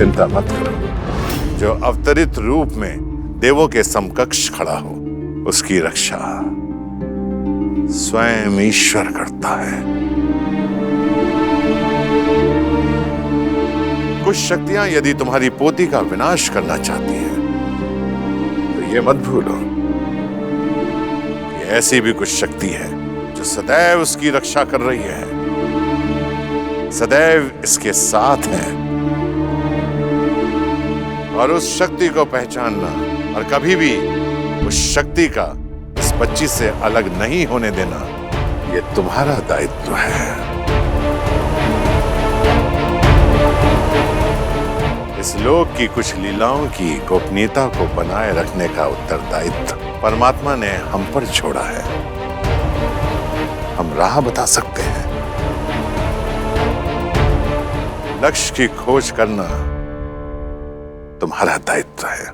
चिंता मत करो। जो अवतरित रूप में देवों के समकक्ष खड़ा हो, उसकी रक्षा स्वयं ईश्वर करता है। कुछ शक्तियां यदि तुम्हारी पोती का विनाश करना चाहती हैं, तो ये मत भूलो, ये ऐसी भी कुछ शक्ति है जो सदैव उसकी रक्षा कर रही है, सदैव इसके साथ है। और उस शक्ति को पहचानना और कभी भी उस शक्ति का इस बच्ची से अलग नहीं होने देना, ये तुम्हारा दायित्व है। इस लोक की कुछ लीलाओं की गोपनीयता को बनाए रखने का उत्तरदायित्व परमात्मा ने हम पर छोड़ा है। हम राह बता सकते हैं, लक्ष्य की खोज करना तुम्हारा दायित्व है।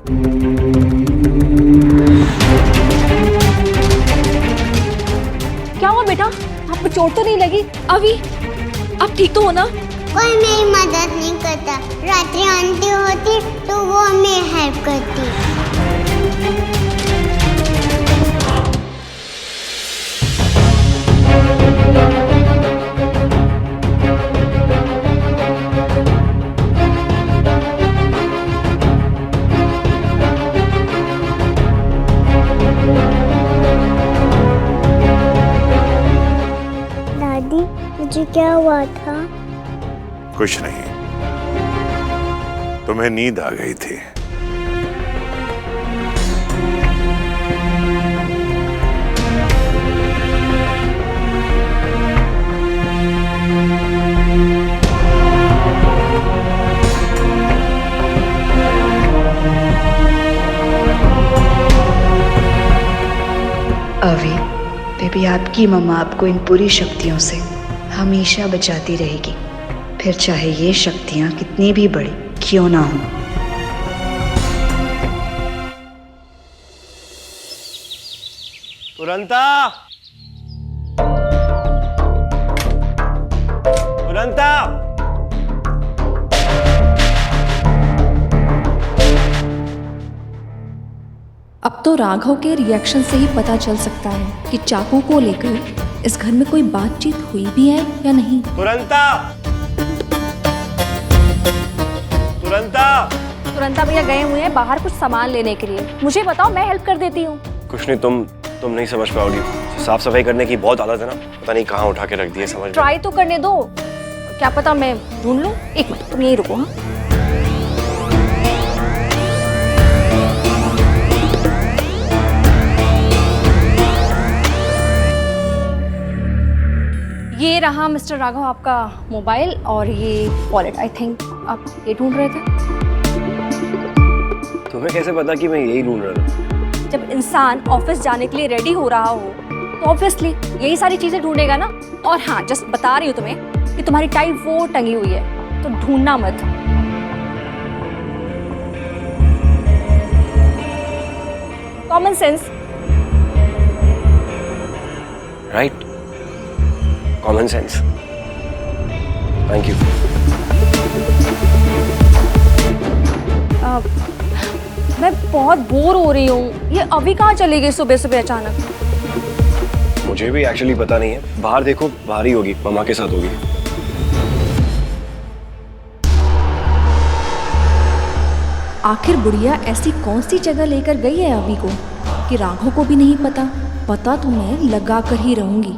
क्या हुआ बेटा? आपको चोट तो नहीं लगी? अभी आप ठीक तो हो ना? कोई मेरी मदद नहीं करता। रात्रि आंटी होती तो वो मेरी हेल्प करती। दादी, मुझे क्या हुआ था? कुछ नहीं, तुम्हें नींद आ गई थी। अभी बेबी, आपकी मम्मा आपको इन पूरी शक्तियों से हमेशा बचाती रहेगी, फिर चाहे ये शक्तियां कितनी भी बड़ी क्यों ना हो। तुरंता, तुरंता, अब तो राघव के रिएक्शन से ही पता चल सकता है कि चाकू को लेकर इस घर में कोई बातचीत हुई भी है या नहीं। तुरंता, तुरंता। तुरंता भैया गए हुए हैं बाहर कुछ सामान लेने के लिए। मुझे बताओ, मैं हेल्प कर देती हूँ। कुछ नहीं, तुम नहीं समझ पाओगी। साफ सफाई करने की बहुत आदत है ना, पता नहीं कहाँ उठा के रख दी है, समझ। ट्राई तो करने दो, क्या पता मैं ढूंढ लूँ। एक मिनट, तुम यहीं रुको। हाँ, ये रहा मिस्टर राघव आपका मोबाइल और ये वॉलेट। आई थिंक आप ये ढूंढ रहे थे। तुम्हें कैसे पता कि मैं यही ढूंढ रहा था? जब इंसान ऑफिस जाने के लिए रेडी हो रहा हो तो ऑब्वियसली यही सारी चीजें ढूंढेगा ना। और हाँ, जस्ट बता रही हूँ तुम्हें कि तुम्हारी टाई वो टंगी हुई है, तो ढूंढना मत। Common sense, right? Common sense. Thank you. मैं बहुत बोर हो रही हूँ। ये अभी कहाँ चली गई सुबह सुबह अचानक? मुझे भी एक्चुअली पता नहीं है। बाहर देखो, बाहर ही होगी, मम्मा के साथ होगी। आखिर बुढ़िया ऐसी कौन सी जगह लेकर गई है अभी को कि राघव को भी नहीं पता। पता तो मैं लगा कर ही रहूंगी।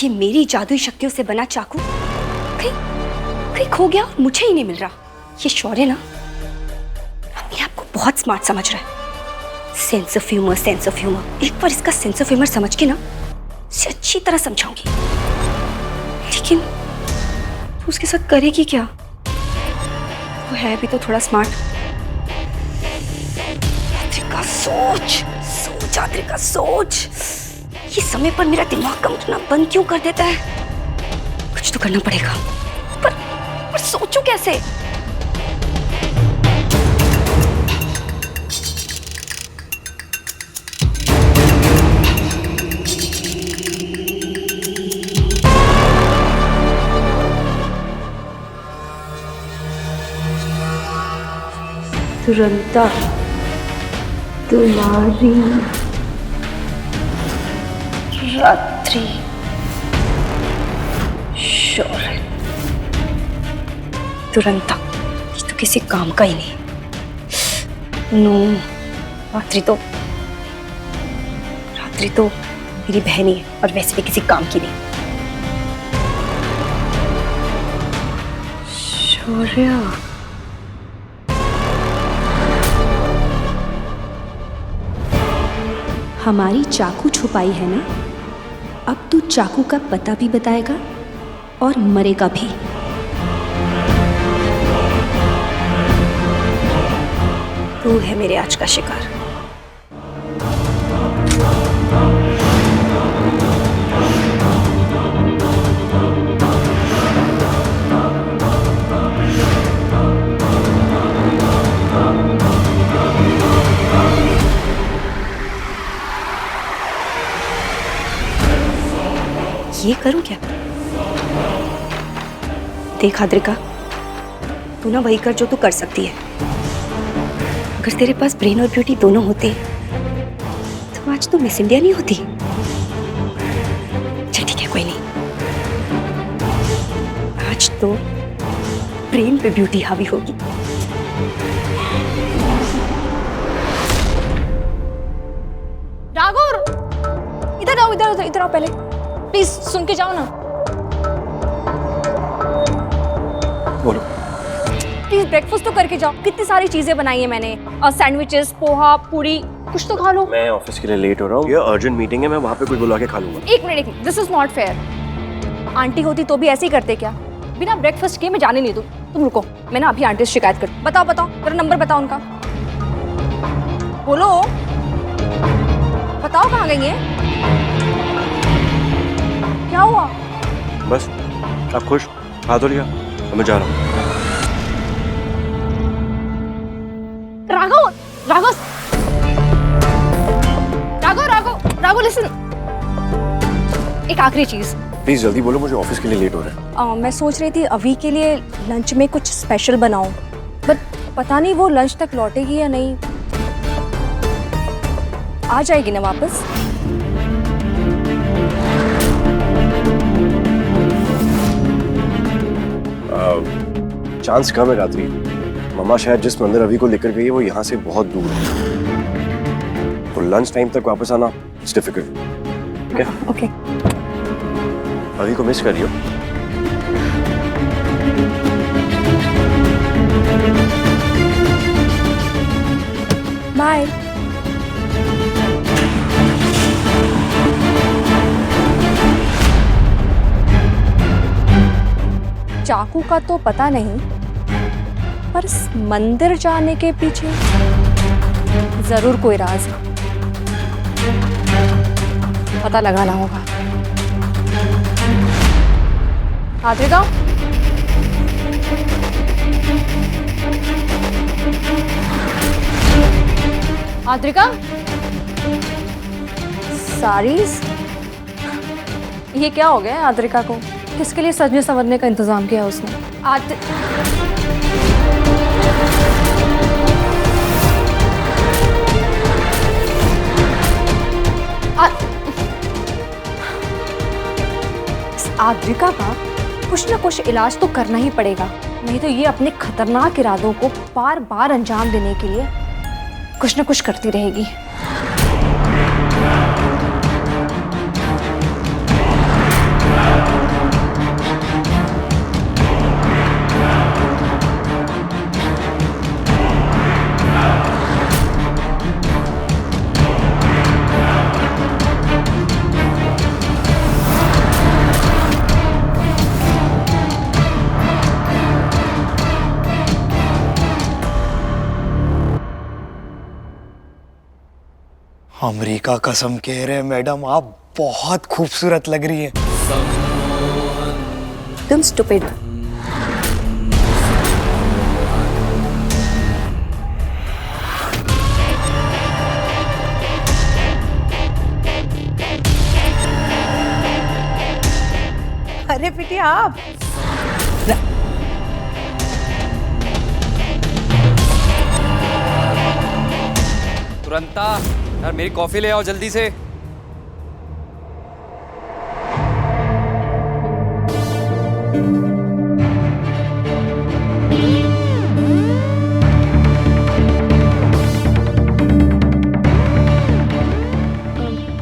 ये मेरी जादुई शक्तियों से बना चाकू कहीं कहीं खो गया और मुझे ही नहीं मिल रहा। ये शौर्य ना अपने आप को बहुत स्मार्ट समझ रहा है। Sense of humour, sense of humour. एक बार इसका सेंस ऑफ ह्यूमर समझ के ना इसे अच्छी तरह समझाऊंगी। लेकिन तू उसके साथ करेगी क्या? वो है भी तो थोड़ा स्मार्ट। आद्रिका सोच, सोच आद्रिका सोच। ये समय पर मेरा दिमाग काम करना बंद क्यों कर देता है? कुछ तो करना पड़ेगा, पर सोचूं कैसे? तुरंता तुम्हारी रात्रि शौर्य। तुरंता ये तो किसी काम का ही नहीं। नो, रात्रि तो मेरी बहन ही है और वैसे भी किसी काम की नहीं। शौर्य, हमारी चाकू छुपाई है ना, अब तू चाकू का पता भी बताएगा और मरेगा भी। तू है मेरे आज का शिकार। ये करूं क्या? देख आद्रिका, तू ना वही कर जो तू कर सकती है। अगर तेरे पास ब्रेन और ब्यूटी दोनों होते तो आज तो मिस इंडिया नहीं होती। चल ठीक है, कोई नहीं। आज तो ब्रेन पे ब्यूटी हावी होगी। राघव, इधर आओ, इधर आओ, पहले प्लीज सुन के जाओ ना। बोलो। प्लीज ब्रेकफास्ट तो करके जाओ। कितनी सारी चीजें बनाई है मैंने, और सैंडविचेस, पोहा, पूरी, कुछ तो खा लो। मैं ऑफिस के लिए लेट हो रहा हूँ, ये अर्जेंट मीटिंग है, मैं वहाँ पे कुछ बुला के खा लूंगा। एक minute, this is not fair. Aunty होती तो भी ऐसे ही करते क्या? बिना ब्रेकफास्ट के मैं जाने नहीं दूँ। तुम रुको, मैं ना अभी आंटी से शिकायत कर। बताओ तेरा नंबर बताओ उनका। बोलो, बताओ कहाँ गई है? क्या हुआ? बस, आप खुश? खा तो लिया, मैं जा रहा हूँ। राघव लिसन, एक आखिरी चीज। प्लीज जल्दी बोलो, मुझे ऑफिस के लिए लेट हो रहा है। मैं सोच रही थी अभी के लिए लंच में कुछ स्पेशल बनाऊं, बट पता नहीं वो लंच तक लौटेगी या नहीं। आ जाएगी ना वापस? चांस कम है रात्रि। मम्मा शायद जिस मंदिर अभी को लेकर गई है वो यहाँ से बहुत दूर है, तो लंच टाइम तक वापस आना इट्स डिफिकल्ट। ओके। अभी को मिस करियो। बाय। चाकू का तो पता नहीं, पर इस मंदिर जाने के पीछे जरूर कोई राज है। पता लगाना होगा। आद्रिका, सारीज, ये क्या हो गया आद्रिका को? किसके लिए सजने संवरने का इंतजाम किया उसने? आद्रिका का कुछ ना कुछ इलाज तो करना ही पड़ेगा, नहीं तो ये अपने खतरनाक इरादों को बार बार अंजाम देने के लिए कुछ ना कुछ करती रहेगी। अमेरिका कसम कह रहे मैडम, आप बहुत खूबसूरत लग रही हैं। तुम स्टूपिड। अरे बिटिया आप तुरंता यार मेरी कॉफी ले आओ जल्दी से।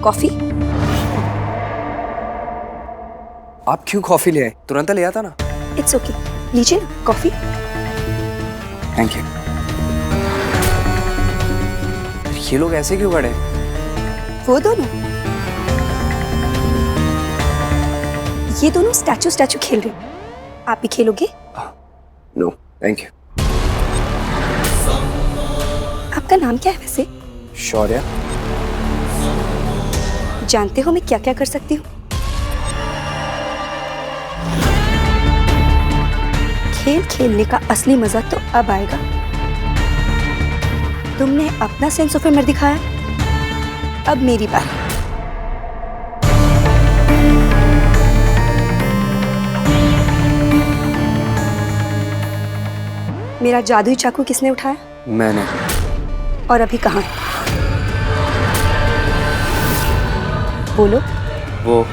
कॉफी? आप क्यों कॉफी ले आए? तुरंत ले आता ना। इट्स ओके, लीजिए ना कॉफी। Thank you. ये लोग ऐसे क्यों खड़े? वो दोनों, ये दोनों स्टैचू खेल रहे हैं। आप भी खेलोगे? No thank you. आपका नाम क्या है वैसे? शौर्य। जानते हो मैं क्या क्या कर सकती हूँ? खेल खेलने का असली मजा तो अब आएगा। तुमने अपना सेंस ऑफ ह्यूमर दिखाया, अब मेरी बारी। मेरा जादुई चाकू किसने उठाया? मैंने। और अभी कहाँ? बोलो। वो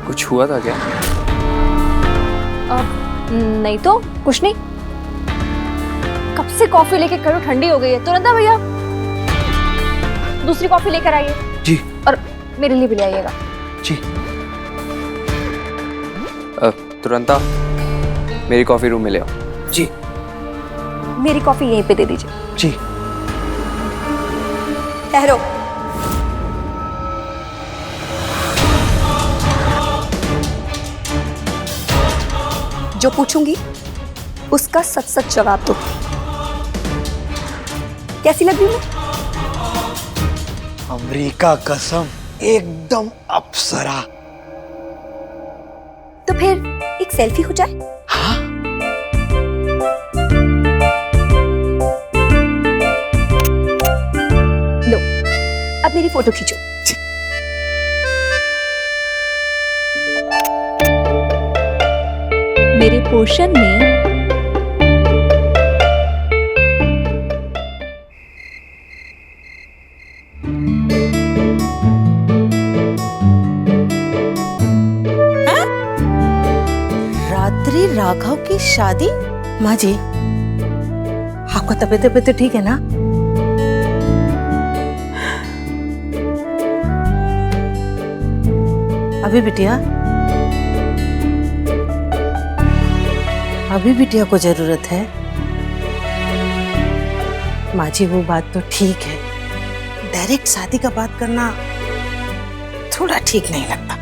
कुछ हुआ था क्या? नहीं तो कुछ नहीं। कब से कॉफी लेके करो, ठंडी हो गई है। तुरंत भैया दूसरी कॉफी लेकर आइए। जी। और मेरे लिए भी ले आइएगा। जी। तुरंता मेरी कॉफी रूम में ले आओ। जी। मेरी कॉफी यहीं पे दे दीजिए। जी। ठहरो। जो पूछूंगी उसका सच सच जवाब दो। कैसी लग रही हूँ? अमेरिका कसम एकदम अप्सरा। तो फिर एक सेल्फी हो जाए? हाँ? लो, अब मेरी फोटो खींचो। मेरे पोर्शन में रात्रि राघव की शादी? माँ जी, आपका तबीयत तो ठीक है ना? अभी बिटिया, अभी बिटिया को जरूरत है? माँ जी वो बात तो ठीक है, डायरेक्ट शादी का बात करना थोड़ा ठीक नहीं लगता।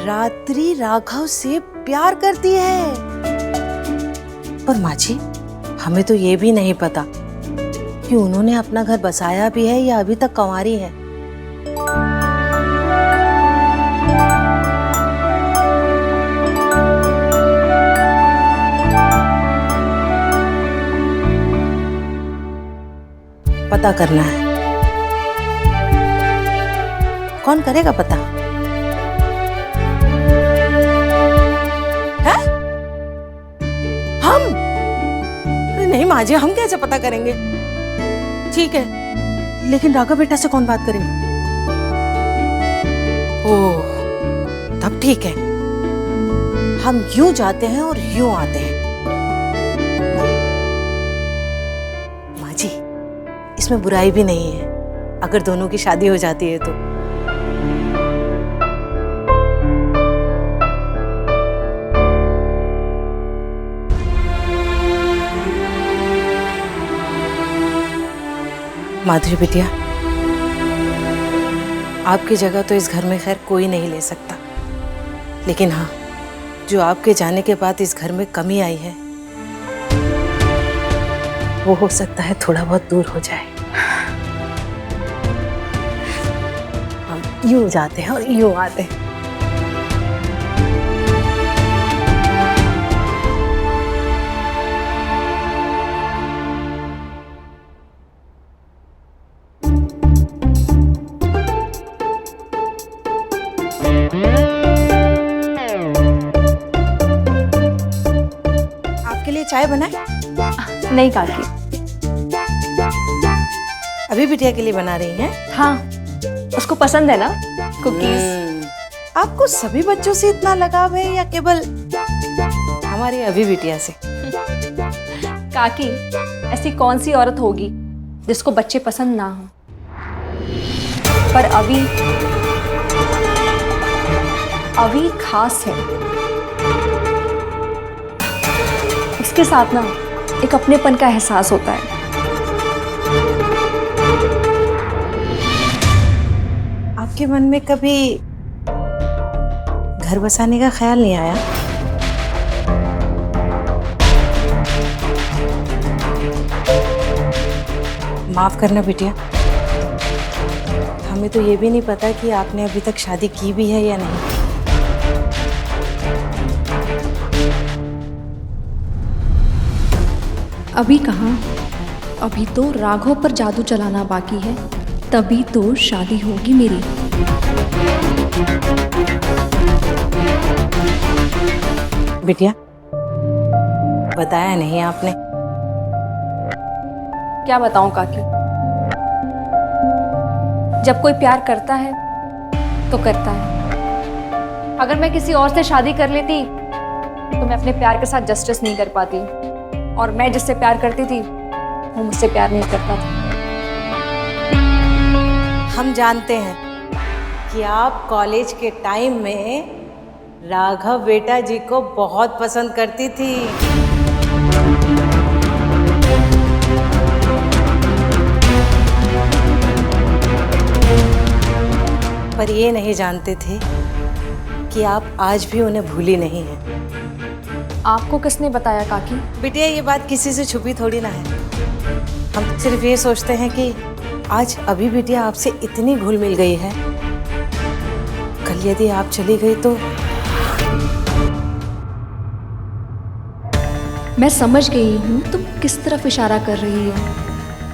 रात्रि राघव से प्यार करती है, पर माँ जी हमें तो ये भी नहीं पता कि उन्होंने अपना घर बसाया भी है या अभी तक कंवारी है। पता करना है। कौन करेगा पता? है? हम? नहीं माँ जी, हम कैसे पता करेंगे? ठीक है, लेकिन राघव बेटा से कौन बात करेगा? ओह, तब ठीक है। हम यूं जाते हैं और यूं आते हैं। माँ जी, इसमें बुराई भी नहीं है अगर दोनों की शादी हो जाती है तो। माधुरी बिटिया, आपकी जगह तो इस घर में खैर कोई नहीं ले सकता, लेकिन हाँ, जो आपके जाने के बाद इस घर में कमी आई है वो हो सकता है थोड़ा बहुत दूर हो जाए। यूं जाते हैं और यूं आते हैं। आपके लिए चाय बनाए? नहीं काकी। अभी बिटिया के लिए बना रही हैं? हाँ, उसको पसंद है ना कुकीज। आपको सभी बच्चों से इतना लगाव है या केवल हमारी अभी बिटिया से? काकी, ऐसी कौन सी औरत होगी जिसको बच्चे पसंद ना हो? पर अभी खास है। इसके साथ ना एक अपनेपन का एहसास होता है। आपके मन में कभी घर बसाने का ख्याल नहीं आया? माफ करना बिटिया, हमें तो ये भी नहीं पता कि आपने अभी तक शादी की भी है या नहीं। अभी कहाँ, अभी तो राघव पर जादू चलाना बाकी है, तभी तो शादी होगी मेरी। बिटिया, बताया नहीं आपने। क्या बताऊं काकी, जब कोई प्यार करता है तो करता है। अगर मैं किसी और से शादी कर लेती तो मैं अपने प्यार के साथ जस्टिस नहीं कर पाती, और मैं जिससे प्यार करती थी वो मुझसे प्यार नहीं करता था। हम जानते हैं कि आप कॉलेज के टाइम में राघव बेटा जी को बहुत पसंद करती थी। पर ये नहीं जानते थे कि आप आज भी उन्हें भूली नहीं हैं। आपको किसने बताया काकी? बिटिया, ये बात किसी से छुपी थोड़ी ना है। हम सिर्फ ये सोचते हैं कि आज अभी बिटिया आपसे इतनी घुल मिल गई है, कल यदि आप चली गई तो। मैं समझ गई हूँ तुम किस तरफ इशारा कर रही हो।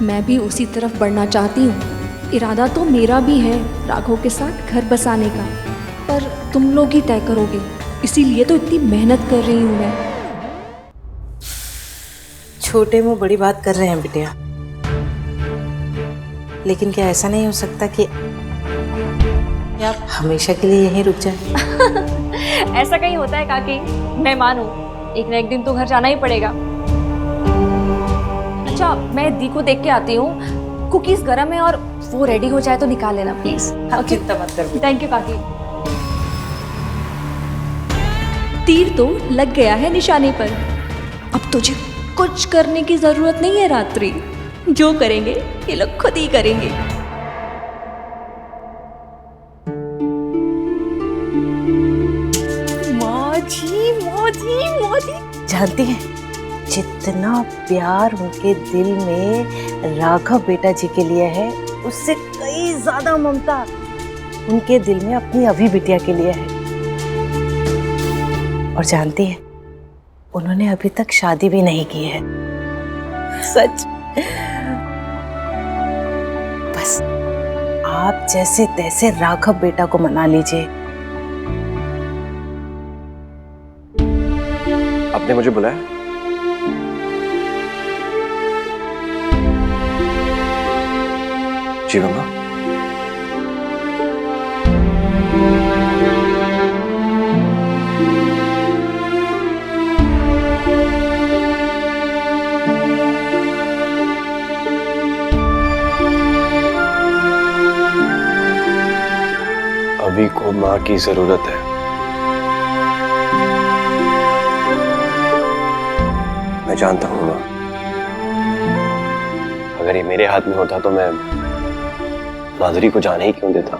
मैं भी उसी तरफ बढ़ना चाहती हूँ। इरादा तो मेरा भी है राघव के साथ घर बसाने का, पर तुम लोग ही तय करोगे, इसीलिए तो इतनी मेहनत कर रही हूँ मैं। छोटे मुंह बड़ी बात कर रहे हैं बिटिया, लेकिन क्या ऐसा नहीं हो सकता कि आप हमेशा के लिए यहीं रुक जाए? ऐसा कहीं होता है काकी? मैं मानूं, एक ना एक दिन तो घर जाना ही पड़ेगा। अच्छा, मैं दी को देख के आती हूँ। कुकीज गरम है और वो रेडी हो जाए तो निकाल लेना प्लीज। चिंता मत कर। थैंक यू काकी। तीर तो लग गया है निशाने पर। अब तुझे कुछ करने की जरूरत नहीं है रात्रि, जो करेंगे ये लोग खुद ही करेंगे। मौजी मौजी मौजी, जानती हैं जितना प्यार उनके दिल में राघव बेटा जी के लिए है, उससे कई ज्यादा ममता उनके दिल में अपनी अभी बिटिया के लिए है। और जानती है, उन्होंने अभी तक शादी भी नहीं की है। सच। बस आप जैसे तैसे राघव बेटा को मना लीजिए। आपने मुझे बुलाया? जी मम्मा। अभी को माँ की जरूरत है। मैं जानता हूँ माँ, अगर ये मेरे हाथ में होता तो मैं माधुरी को जाने ही क्यों देता।